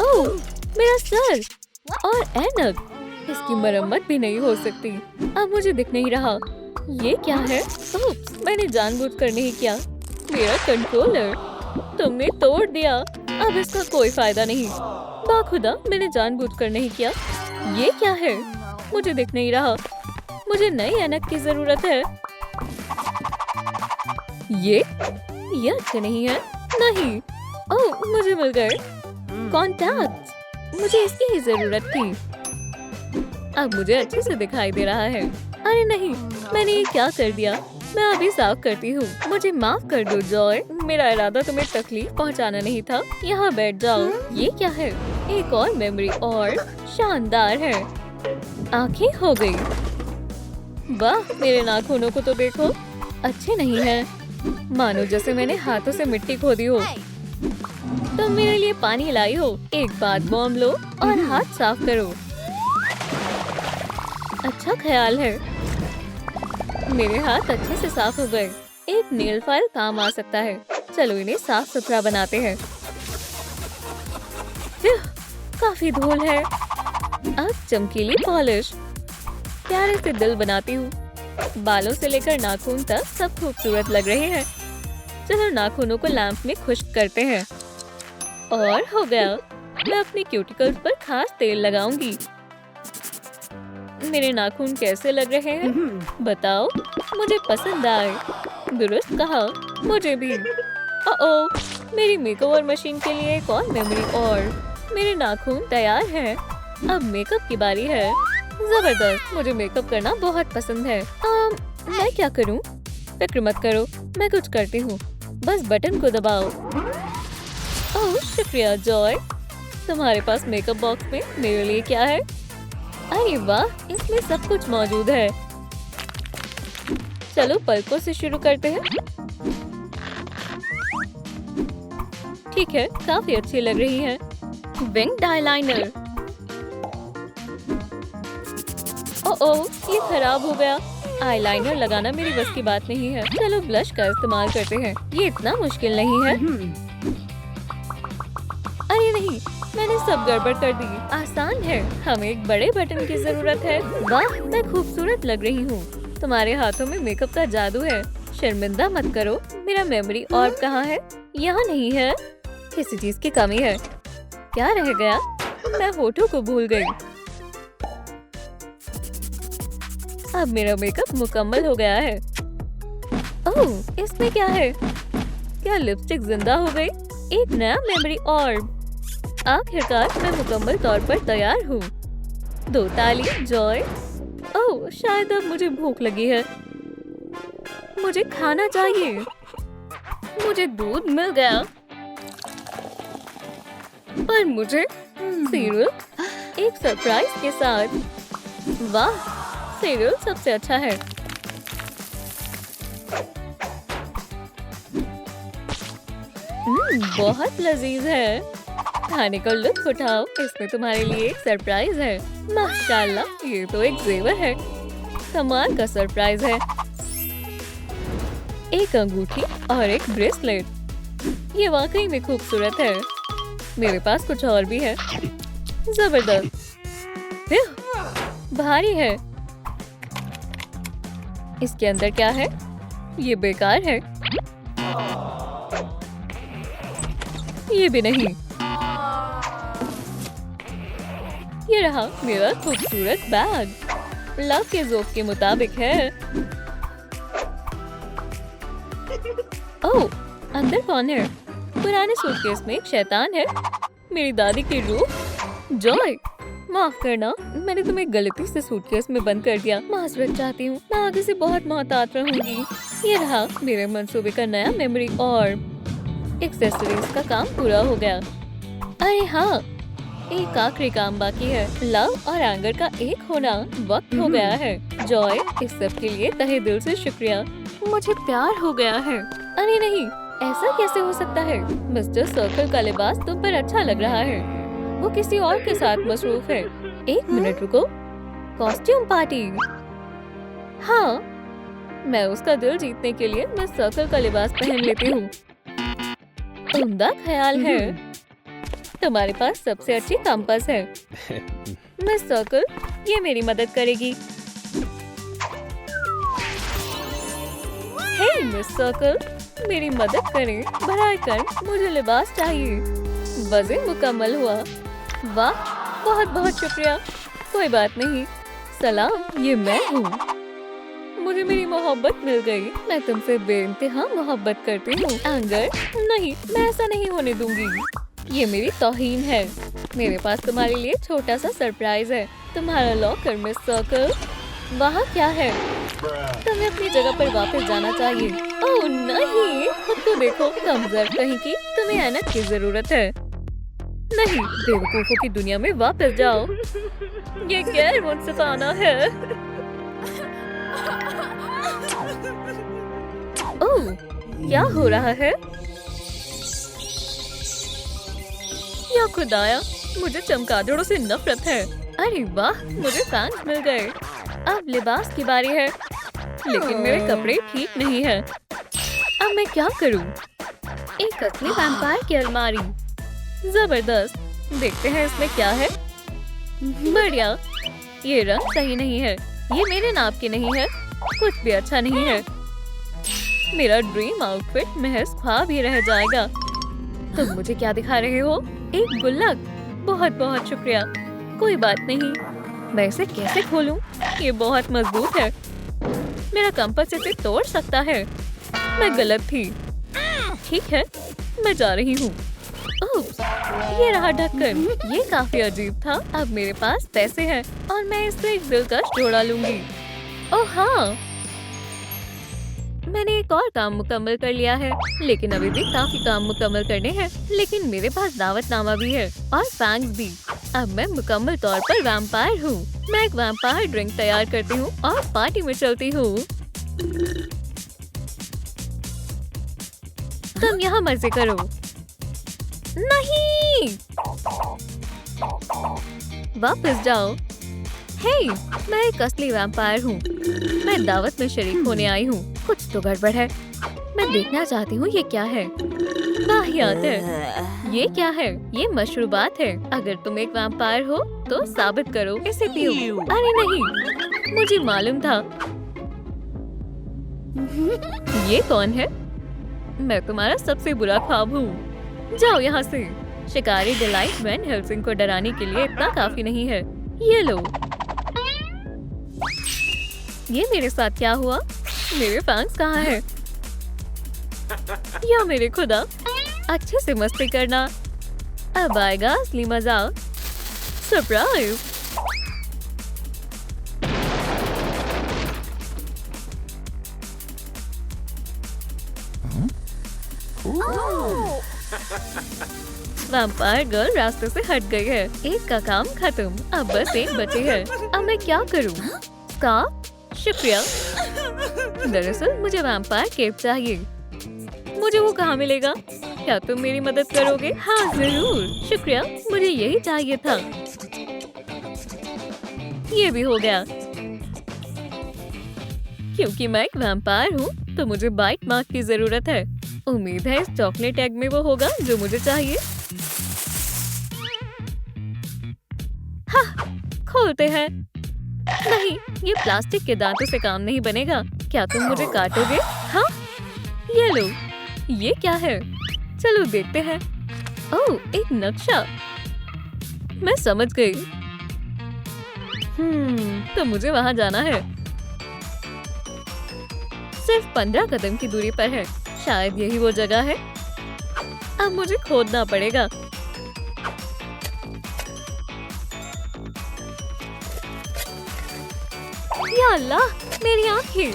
ओह मेरा सर और ऐनक। इसकी मरम्मत भी नहीं हो सकती। अब मुझे दिख नहीं रहा। ये क्या है? ओह, मैंने जानबूझकर नहीं किया। मेरा कंट्रोलर तुमने तोड़ दिया। अब इसका कोई फायदा नहीं। बाखुदा, मैंने जानबूझकर नहीं किया। ये क्या है? मुझे दिख नहीं रहा। मुझे नई ऐनक की जरूरत है। ये अच्छे नहीं है। नहीं। ओह, मुझे मिल गए कॉन्टैक्ट। मुझे इसकी ही जरूरत थी। अब मुझे अच्छे से दिखाई दे रहा है। अरे नहीं, मैंने ये क्या कर दिया? मैं अभी साफ करती हूँ। मुझे माफ कर दो जॉय। मेरा इरादा तुम्हें तकलीफ पहुँचाना नहीं था। यहाँ बैठ जाओ। ये क्या है? एक और मेमोरी और शानदार है। आंखें हो गई। वाह, मेरे नाखूनों को तो देखो, अच्छे नहीं है। मानो जैसे मैंने हाथों से मिट्टी खोदी हो। तुम मेरे लिए पानी लाई हो। एक बात बॉम्ब लो और हाथ साफ करो। अच्छा ख्याल है। मेरे हाथ अच्छे से साफ हो गए। एक नेल फाइल काम आ सकता है। चलो इन्हें साफ सुथरा बनाते हैं। काफी धूल है। अब चमकीली पॉलिश। प्यारे से दिल बनाती हूँ। बालों से लेकर नाखून तक सब खूबसूरत लग रहे हैं। चलो नाखूनों को लैंप में खुश्क करते हैं। और हो गया। मैं अपनी क्यूटिकल्स पर खास तेल लगाऊंगी। मेरे नाखून कैसे लग रहे हैं? बताओ। मुझे पसंद आए। दुरुस्त कहा। मुझे भी। ओह, मेरी मेकओवर मशीन के लिए एक और मेमोरी और। मेरे नाखून तैयार हैं। अब मेकअप की बारी है। जबरदस्त, मुझे मेकअप करना बहुत पसंद है। मैं क्या करूं? फिक्र मत करो, मैं कुछ करती हूँ। बस बटन को दबाओ। ओह शुक्रिया जॉय। तुम्हारे पास मेकअप बॉक्स में मेरे लिए क्या है? अरे वाह, इसमें सब कुछ मौजूद है। चलो पलकों से शुरू करते हैं। ठीक है, काफी अच्छी लग रही है। Winged eyeliner. ओह, ये खराब हो गया। आईलाइनर लगाना मेरी बस की बात नहीं है। चलो ब्लश का इस्तेमाल करते हैं। ये इतना मुश्किल नहीं है। अरे नहीं, मैंने सब गड़बड़ कर दी। आसान है। हमें एक बड़े बटन की जरूरत है। वाह, मैं खूबसूरत लग रही हूँ। तुम्हारे हाथों में मेकअप का जादू है। शर्मिंदा मत करो। मेरा मेमोरी ऑर्ब कहाँ है? यहाँ नहीं है। किसी चीज की कमी है। क्या रह गया? मैं होठों को भूल गई। अब मेरा मेकअप मुकम्मल हो गया है। ओह, इसमें क्या है? क्या लिपस्टिक जिंदा हो गई? एक नया मेमोरी ऑर्ब। आखिरकार मैं मुकम्मल तौर पर तैयार हूँ। 2 ताली जॉय। ओह, शायद अब मुझे भूख लगी है। मुझे खाना चाहिए। मुझे दूध मिल गया। पर मुझे सीरियल एक सरप्राइज के साथ। वाह, सीरियल सबसे अच्छा है। बहुत लजीज है। खाने का लुत्फ उठाओ। इसमें तुम्हारे लिए एक सरप्राइज है। माशाल्लाह, ये तो एक जेवर है। कमाल का सरप्राइज है। एक अंगूठी और एक ब्रेसलेट। ये वाकई में खूबसूरत है। मेरे पास कुछ और भी है। जबरदस्त। भारी है। इसके अंदर क्या है? ये बेकार है। ये भी नहीं। ये रहा मेरा खूबसूरत बैग। लव के ज़ौक़ के मुताबिक है। ओह, अंदर कौन है? पुराने सूटकेस में एक शैतान है। मेरी दादी की रूह। जॉय, माफ करना, मैंने तुम्हें गलती से सूटकेस में बंद कर दिया। माजरत चाहती हूँ, मैं आगे से बहुत मोहतात रहूंगी। ये रहा मेरे मंसूबे का नया मेमोरी और एक्सेसरीज का काम पूरा हो गया। अरे हाँ, एक आखिरी काम बाकी है। लव और एंगर का एक होना वक्त हो गया है। जॉय, इस सब के लिए तहे दिल से शुक्रिया। मुझे प्यार हो गया है। अरे नहीं, ऐसा कैसे हो सकता है? मिस्टर सर्कल का लिबास तुम पर अच्छा लग रहा है। वो किसी और के साथ मसरूफ है। एक मिनट रुको, कॉस्ट्यूम पार्टी। हाँ, मैं उसका दिल जीतने के लिए मिस सर्कल का लिबास पहन लेती हूँ। उम्दा ख्याल है। तुम्हारे पास सबसे अच्छी कंपास है। मिस सर्कल, ये मेरी मदद करेगी। हे मिस सर्कल, मेरी मदद करें। भराए कर, मुझे लिबास चाहिए। वज़े मुकम्मल हुआ। वाह, बहुत बहुत शुक्रिया। कोई बात नहीं। सलाम, ये मैं हूँ। मुझे मेरी मोहब्बत मिल गई। मैं तुमसे बेइंतहा मोहब्बत करती हूँ। एंगर, नहीं, मैं ऐसा नहीं होने दूंगी। ये मेरी तौहीन है। मेरे पास तुम्हारे लिए छोटा सा सरप्राइज है। तुम्हारा लॉकर मिस सर्कल। वहाँ क्या है? तुम्हें अपनी जगह पर वापस जाना चाहिए। ओह नहीं, खुद तो देखो, कमजोर कहीं की। तुम्हें ऐनक की जरूरत है। नहीं, बेवकूफों की दुनिया में वापस जाओ। ये गैर मुनसिफाना है। ओह, क्या हो रहा है? या खुदाया, मुझे चमगादड़ों से नफरत है। अरे वाह, मुझे फैंस मिल गए। अब लिबास की बारी है, लेकिन मेरे कपड़े ठीक नहीं है। अब मैं क्या करूं? एक असली वैम्पायर की अलमारी। जबरदस्त, देखते हैं इसमें क्या है। बढ़िया, ये रंग सही नहीं है। ये मेरे नाप की नहीं है। कुछ भी अच्छा नहीं है। मेरा ड्रीम आउटफिट महज ख्वाब ही रह जाएगा। तुम मुझे क्या दिखा रहे हो? एक गुल्लक। बहुत बहुत शुक्रिया। कोई बात नहीं, मैं इसे कैसे खोलूं? ये बहुत मजबूत है। मेरा कंपास इसे तोड़ सकता है। मैं गलत थी। ठीक है, मैं जा रही हूँ। ओह, ये रहा ढक्कन। ये काफी अजीब था। अब मेरे पास पैसे हैं और मैं इससे एक दिलकश जोड़ा लूंगी। ओह हाँ, मैंने एक और काम मुकम्मल कर लिया है, लेकिन अभी भी काफी काम मुकम्मल करने हैं। लेकिन मेरे पास दावतनामा भी है और फैंग्स भी। अब मैं मुकम्मल तौर पर वैम्पायर हूँ। मैं एक वैम्पायर ड्रिंक तैयार करती हूँ और पार्टी में चलती हूँ। तुम यहाँ मजे करो। नहीं, वापस जाओ। हे, मैं एक असली वैम्पायर हूँ। मैं दावत में शरीक होने आई हूँ। कुछ तो गड़बड़ है। मैं देखना चाहती हूँ ये क्या है। वाहियात है। ये क्या है? ये मशरूबात है। अगर तुम एक वैम्पायर हो तो साबित करो। इसे पियो। अरे नहीं, मुझे मालूम था। ये कौन है? मैं तुम्हारा सबसे बुरा ख्वाब हूँ। जाओ यहाँ से। शिकारी डिलाइट वैन हेल्सिंग को डराने के लिए इतना काफी नहीं है। ये लो। ये मेरे साथ क्या हुआ? मेरे फैंस कहाँ है? या मेरे खुदा, अच्छे से मस्ती करना। अब आएगा असली मजा। सरप्राइज। वैम्पायर गर्ल रास्ते से हट गई है। एक का काम खत्म। अब बस एक बची है। अब मैं क्या करूं? स्कार्फ? शुक्रिया। दरअसल मुझे वैम्पायर केप चाहिए। मुझे वो कहाँ मिलेगा? क्या तुम मेरी मदद करोगे? हाँ जरूर, शुक्रिया। मुझे यही चाहिए था। ये भी हो गया। क्योंकि मैं एक वैम्पायर हूँ तो मुझे बाइट मार्क की जरूरत है। उम्मीद है इस चॉकलेट एग में वो होगा जो मुझे चाहिए। हाँ, खोलते हैं। नहीं, ये प्लास्टिक के दांतों से काम नहीं बनेगा। क्या तुम मुझे काटोगे? हाँ, ये लो। ये क्या है? चलो देखते हैं। ओह, एक नक्शा। मैं समझ गई। तो मुझे वहाँ जाना है। सिर्फ 15 कदम की दूरी पर है। शायद यही वो जगह है। अब मुझे खोदना पड़ेगा। या अल्लाह, मेरी आंखें।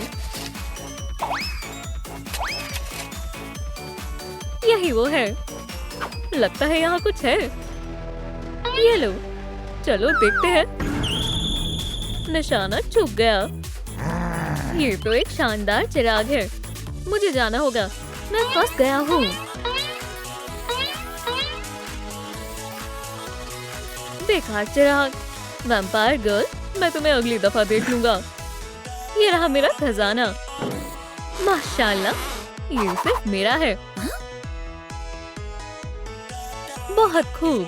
यही वो है। लगता है यहाँ कुछ है। ये लो, चलो देखते हैं। निशाना चुक गया। ये तो एक शानदार चिराग है। मुझे जाना होगा, मैं फंस गया हूँ। बेकार चिराग। वैम्पायर गर्ल, मैं तुम्हें अगली दफा देख लूंगा। ये रहा मेरा खजाना। माशाल्लाह, ये सिर्फ मेरा है। बहुत खूब।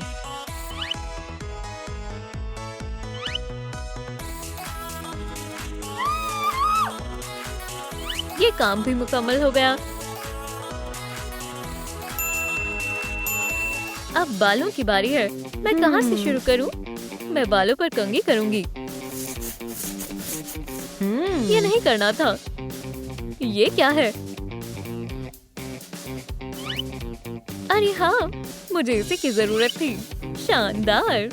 ये काम भी मुकम्मल हो गया। अब बालों की बारी है। मैं कहाँ से शुरू करूँ? मैं बालों पर कंघी करूँगी। ये नहीं करना था। ये क्या है? अरे हाँ, मुझे इसी की जरूरत थी। शानदार।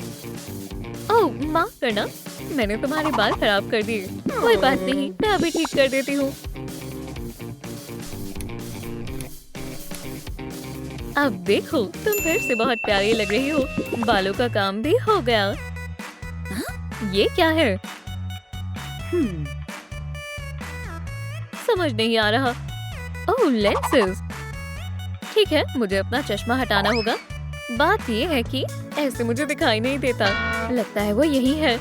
ओह, माफ करना, मैंने तुम्हारे बाल खराब कर दिए। कोई बात नहीं, मैं अभी ठीक कर देती हूँ। अब देखो, तुम फिर से बहुत प्यारी लग रही हो। बालों का काम भी हो गया। ये क्या है? समझ नहीं आ रहा। ओह, लेंसेज। ठीक है, मुझे अपना चश्मा हटाना होगा। बात ये है कि ऐसे मुझे दिखाई नहीं देता। लगता है वो यही है।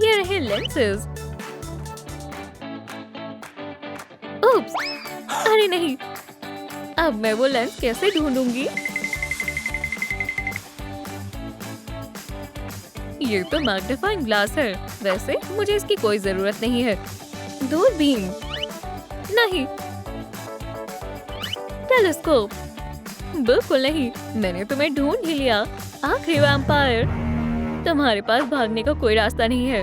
ये रहे लेंसेज। उप्स, अरे नहीं। अब मैं वो लेंस कैसे ढूंढूंगी? ये तो मैग्नीफाइंग ग्लास है। वैसे मुझे इसकी कोई जरूरत नहीं है। दूरबीन नहीं। टेलीस्कोप बिल्कुल नहीं। मैंने तुम्हें ढूंढ ही लिया। आखिरी वैम्पायर। तुम्हारे पास भागने का कोई रास्ता नहीं है।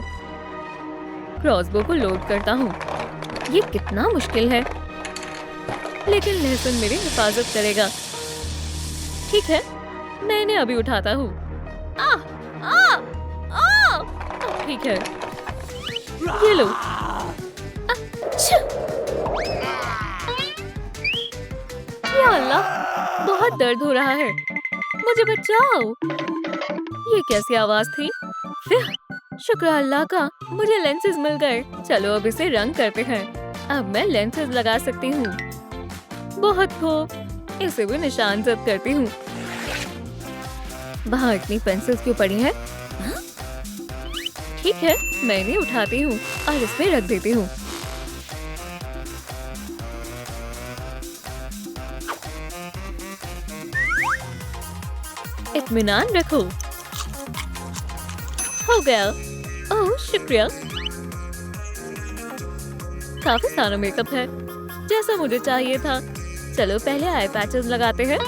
क्रॉसबो को लोड करता हूँ। ये कितना मुश्किल है, लेकिन लहसुन मेरी हिफाजत करेगा। ठीक है, मैं इन्हें अभी उठाता हूँ। ठीक है, ये लो। अच्छा। या अल्लाह, बहुत दर्द हो रहा है। मुझे बचाओ। ये कैसी आवाज थी? फिर शुक्र अल्लाह का, मुझे लेंसेज मिल गए। चलो अब इसे रंग करते हैं। अब मैं लेंसेज लगा सकती हूँ। बहुत खूब। इसे भी निशान जब करती हूँ। वहाँ इतनी पेंसिल्स क्यों पड़ी हैं? ठीक है, मैं इन्हें उठाती हूँ और इसमें रख देती हूँ। इत्मीनान रखो। हो गया। ओह, शुक्रिया। काफी सारा मेकअप है, जैसा मुझे चाहिए था। चलो पहले आई पैचेस लगाते हैं।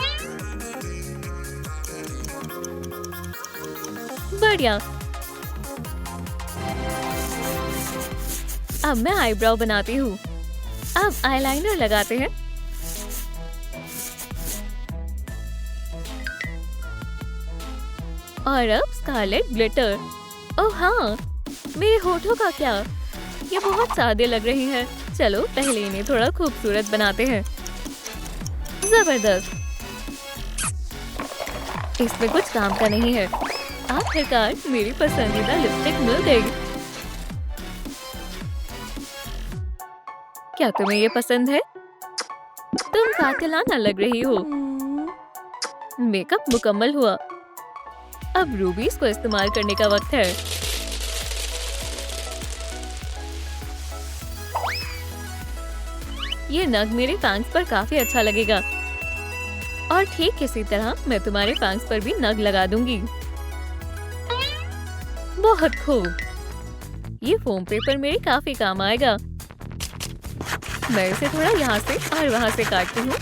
बढ़िया। अब मैं आईब्रो बनाती हूँ। अब आईलाइनर लगाते हैं। और अब स्कारलेट ग्लिटर। ओह हाँ, मेरे होठों का क्या? ये बहुत सादे लग रहे हैं। चलो पहले इन्हें थोड़ा खूबसूरत बनाते हैं। जबरदस्त। इसमें कुछ काम का नहीं है। आखिरकार मेरी पसंदीदा लिपस्टिक मिल गई। क्या तुम्हें ये पसंद है? तुम कातिलाना लग रही हो। मेकअप मुकम्मल हुआ। अब रूबीज को इस्तेमाल करने का वक्त है। ये नग मेरे फैंग्स पर काफी अच्छा लगेगा। और ठीक इसी तरह मैं तुम्हारे फैंग्स पर भी नग लगा दूंगी। बहुत खूब। ये फोम पेपर मेरे काफी काम आएगा। मैं इसे थोड़ा यहाँ से और वहाँ से काटती हूँ।